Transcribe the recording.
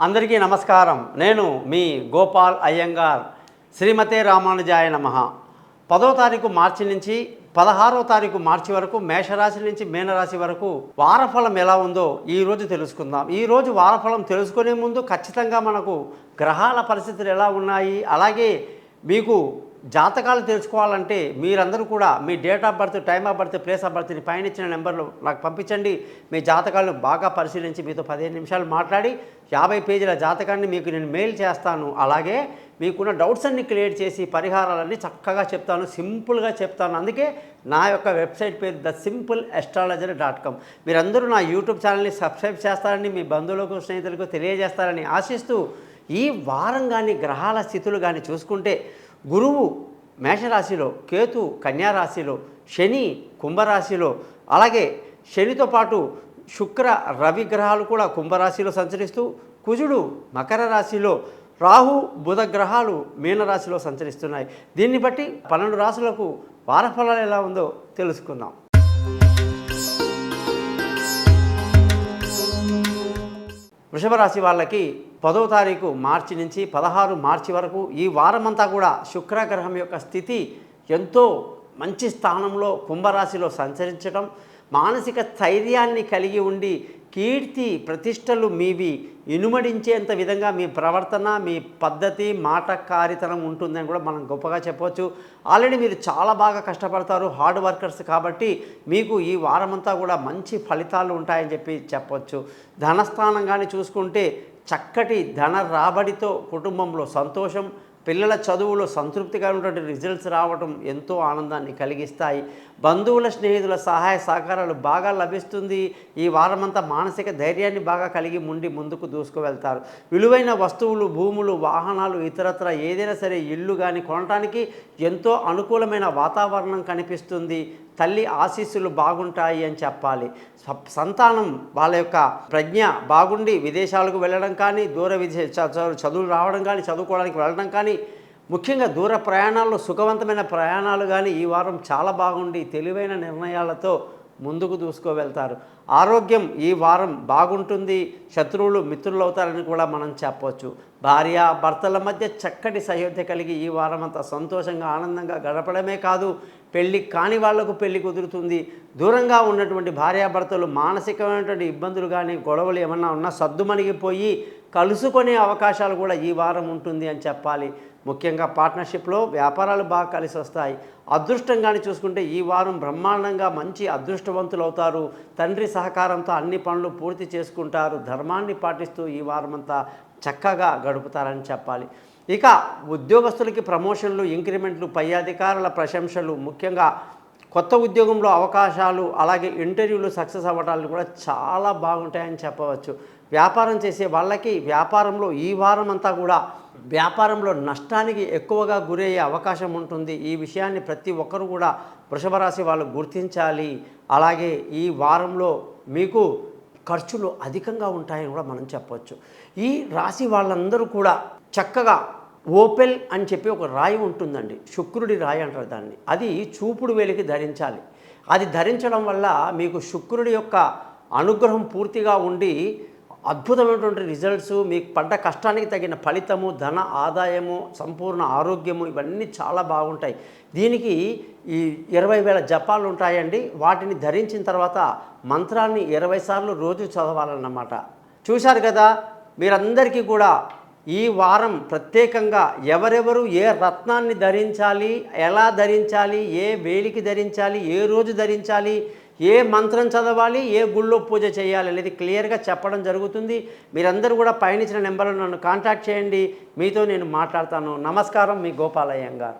అందరికీ నమస్కారం. నేను మీ గోపాల్ అయ్యంగార్. శ్రీమతే రామానుజాయ నమః. 10వ తారీఖు మార్చి నుంచి 16వ తారీఖు మార్చి వరకు మేషరాశి నుంచి మీనరాశి వరకు వారఫలం ఎలా ఉందో ఈరోజు తెలుసుకుందాం. ఈరోజు వారఫలం తెలుసుకునే ముందు ఖచ్చితంగా మనకు గ్రహాల పరిస్థితులు ఎలా ఉన్నాయి, అలాగే మీకు జాతకాలు తెలుసుకోవాలంటే మీరందరూ కూడా మీ date of birth, time of birth, place of బర్త్ని పైన ఇచ్చిన నెంబర్లు నాకు పంపించండి. మీ జాతకాలను బాగా పరిశీలించి మీతో 15 నిమిషాలు మాట్లాడి 50 పేజీల జాతకాన్ని మీకు నేను మెయిల్ చేస్తాను. అలాగే మీకున్న డౌట్స్ అన్ని క్లియర్ చేసి పరిహారాలన్నీ చక్కగా చెప్తాను, సింపుల్గా చెప్తాను. అందుకే నా యొక్క వెబ్సైట్ పేరు thesimple.astrologer.com. మీరందరూ నా యూట్యూబ్ ఛానల్ని సబ్స్క్రైబ్ చేస్తారని, మీ బంధువులకు స్నేహితులకు తెలియజేస్తారని ఆశిస్తూ ఈ వారం కానీ గ్రహాల స్థితులు కానీ చూసుకుంటే గురువు మేషరాశిలో, కేతు కన్యారాశిలో, శని కుంభరాశిలో, అలాగే శనితో పాటు శుక్ర రవి గ్రహాలు కూడా కుంభరాశిలో సంచరిస్తూ, కుజుడు మకర రాశిలో, రాహు బుధ గ్రహాలు మీనరాశిలో సంచరిస్తున్నాయి. దీన్ని బట్టి 12 రాశులకు వారఫలాలు ఎలా ఉందో తెలుసుకుందాం. వృషభ రాశి వాళ్ళకి 10వ తారీఖు మార్చి నుంచి 16 మార్చి వరకు ఈ వారమంతా కూడా శుక్రగ్రహం యొక్క స్థితి ఎంతో మంచి స్థానంలో కుంభరాశిలో సంచరించడం, మానసిక స్థైర్యాన్ని కలిగి ఉండి కీర్తి ప్రతిష్టలు మీవి ఇనుమడించేంత విధంగా మీ ప్రవర్తన, మీ పద్ధతి, మాట కారితనం ఉంటుందని కూడా మనం గొప్పగా చెప్పవచ్చు. ఆల్రెడీ మీరు చాలా బాగా కష్టపడతారు, హార్డ్ వర్కర్స్, కాబట్టి మీకు ఈ వారమంతా కూడా మంచి ఫలితాలు ఉంటాయని చెప్పవచ్చు. ధనస్థానం కానీ చూసుకుంటే చక్కటి ధన రాబడితో కుటుంబంలో సంతోషం, పిల్లల చదువులో సంతృప్తిగా ఉన్నటువంటి రిజల్ట్స్ రావడం ఎంతో ఆనందాన్ని కలిగిస్తాయి. బంధువుల స్నేహితుల సహాయ సహకారాలు బాగా లభిస్తుంది. ఈ వారమంతా మానసిక ధైర్యాన్ని బాగా కలిగి ముందుకు దూసుకువెళ్తారు. విలువైన వస్తువులు, భూములు, వాహనాలు, ఇతరత్ర ఏదైనా సరే ఇల్లు కానీ కొనడానికి ఎంతో అనుకూలమైన వాతావరణం కనిపిస్తుంది. తల్లి ఆశీస్సులు బాగుంటాయి అని చెప్పాలి. సంతానం వాళ్ళ యొక్క ప్రజ్ఞ బాగుండి విదేశాలకు వెళ్ళడం కానీ, చదువులు రావడం కానీ, చదువుకోవడానికి వెళ్ళడం కానీ, ముఖ్యంగా దూర ప్రయాణాల్లో సుఖవంతమైన ప్రయాణాలు కానీ ఈ వారం చాలా బాగుండి తెలివైన నిర్ణయాలతో ముందుకు దూసుకువెళ్తారు. ఆరోగ్యం ఈ వారం బాగుంటుంది. శత్రువులు మిత్రులు అవుతారని కూడా మనం చెప్పవచ్చు. భార్య భర్తల మధ్య చక్కటి సయోధ్య కలిగి ఈ వారం అంతా సంతోషంగా ఆనందంగా గడపడమే కాదు, పెళ్ళి కాని వాళ్లకు పెళ్లి కుదురుతుంది. దూరంగా ఉన్నటువంటి భార్యాభర్తలు మానసికమైనటువంటి ఇబ్బందులు కానీ, గొడవలు ఏమన్నా ఉన్నా సద్దుమణిగిపోయి కలుసుకునే అవకాశాలు కూడా ఈ వారం ఉంటుంది అని చెప్పాలి. ముఖ్యంగా పార్ట్నర్షిప్లో వ్యాపారాలు బాగా కలిసి వస్తాయి. అదృష్టంగాని చూసుకుంటే ఈ వారం బ్రహ్మాండంగా మంచి అదృష్టవంతులు అవుతారు. తండ్రి సహకారంతో అన్ని పనులు పూర్తి చేసుకుంటారు. ధర్మాన్ని పాటిస్తూ ఈ వారమంతా చక్కగా గడుపుతారని చెప్పాలి. ఇక ఉద్యోగస్తులకి ప్రమోషన్లు, ఇంక్రిమెంట్లు, పై అధికారుల ప్రశంసలు, ముఖ్యంగా కొత్త ఉద్యోగంలో అవకాశాలు, అలాగే ఇంటర్వ్యూలు సక్సెస్ అవ్వడాలు కూడా చాలా బాగుంటాయని చెప్పవచ్చు. వ్యాపారం చేసే వాళ్ళకి వ్యాపారంలో ఈ వారం అంతా కూడా వ్యాపారంలో నష్టానికి ఎక్కువగా గురయ్యే అవకాశం ఉంటుంది. ఈ విషయాన్ని ప్రతి ఒక్కరు కూడా వృషభ రాశి వాళ్ళు గుర్తించాలి. అలాగే ఈ వారంలో మీకు ఖర్చులు అధికంగా ఉంటాయని కూడా మనం చెప్పవచ్చు. ఈ రాశి వాళ్ళందరూ కూడా చక్కగా ఓపెల్ అని చెప్పి ఒక రాయి ఉంటుందండి, శుక్రుడి రాయి అంటారు దాన్ని. అది చూపుడు వేలికి ధరించాలి. అది ధరించడం వల్ల మీకు శుక్రుడి యొక్క అనుగ్రహం పూర్తిగా ఉండి అద్భుతమైనటువంటి రిజల్ట్స్, మీకు పడ్డ కష్టానికి తగిన ఫలితము, ధన ఆదాయము, సంపూర్ణ ఆరోగ్యము, ఇవన్నీ చాలా బాగుంటాయి. దీనికి ఈ 20,000 జపాలు ఉంటాయండి. వాటిని ధరించిన తర్వాత మంత్రాన్ని 20 సార్లు రోజు చదవాలన్నమాట. చూశారు కదా, మీరందరికీ కూడా ఈ వారం ప్రత్యేకంగా ఎవరెవరు ఏ రత్నాన్ని ధరించాలి, ఎలా ధరించాలి, ఏ వేలికి ధరించాలి, ఏ రోజు ధరించాలి, ఏ మంత్రం చదవాలి, ఏ గుళ్ళో పూజ చేయాలి అనేది క్లియర్గా చెప్పడం జరుగుతుంది. మీరందరూ కూడా పైన ఇచ్చిన నెంబర్లో నన్ను కాంటాక్ట్ చేయండి. మీతో నేను మాట్లాడతాను. నమస్కారం, మీ గోపాలయ్యంగార్.